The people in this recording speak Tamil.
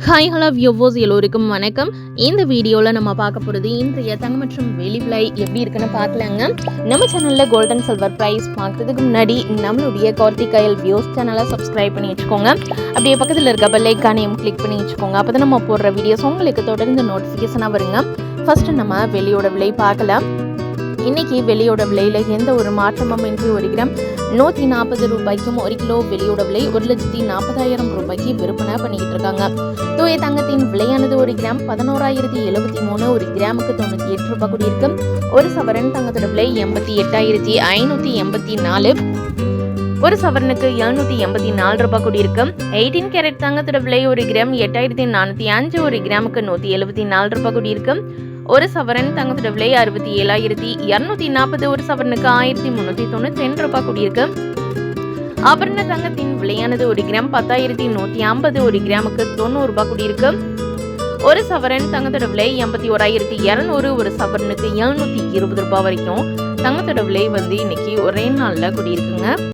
ஹாய் ஹலோ வியூவர்ஸ் எல்லோருக்கும் வணக்கம். இந்த வீடியோவில் நம்ம பார்க்க போகிறது இன்றைய தங்கம் மற்றும் வெள்ளி விலை எப்படி இருக்குன்னு பார்க்கலாங்க. நம்ம சேனலில் கோல்டன் சில்வர் ப்ரைஸ் பார்க்கறதுக்கு முன்னாடி நம்மளுடைய கார்த்திகாயல் வியூஸ் சேனலை சப்ஸ்கிரைப் பண்ணி வச்சுக்கோங்க. அப்படியே பக்கத்தில் இருக்க பெல் ஐக்கானையும் கிளிக் பண்ணி வச்சுக்கோங்க. அப்போ தான் நம்ம போடுற வீடியோஸ் உங்களுக்கு தொடர்ந்து நோட்டிஃபிகேஷனாக வருங்க. ஃபஸ்ட்டு நம்ம வெள்ளியோட விலை பார்க்கலாம். இன்னைக்கு வெள்ளியோட விலையில் எந்த ஒரு மாற்றமும் இன்றி 1 கிராம் 140 ரூபாய்க்கும் 1 கிலோ வெள்ளியோட விலை 1,40,000 ரூபாய்க்கு விற்பனை பண்ணிக்கிட்டு இருக்காங்க. தூய தங்கத்தின் விலையானது 1 கிராம் 11,073, 1 கிராமுக்கு 98 ரூபாய் கூடியிருக்கு. ஒரு சவரன் தங்கத்தோட விலை 88,584, ஒரு சவரனுக்கு 784 ரூபாய் கூடியிருக்கு. 18 கேரட் தங்கத்தோட விலை 1 கிராம் 8,405, 1 கிராமுக்கு 174 ரூபாய் கூடியிருக்கு. ஒரு சவரன் தங்கத்தோட விலை 67,240, ஒரு சவரனுக்கு 1,392 ரூபாய் கூடியிருக்கு. ஆபரண தங்கத்தின் விலையானது 1 கிராம் 10,150, 1 கிராமுக்கு 90 ரூபாய் கூடியிருக்கு. ஒரு சவரன் தங்கத்தோட விலை 81,200, ஒரு சவரனுக்கு 720 ரூபாய் வரைக்கும் தங்கத்தோட விலை இன்னைக்கு ஒரே நாள்ல கூடியிருக்குங்க.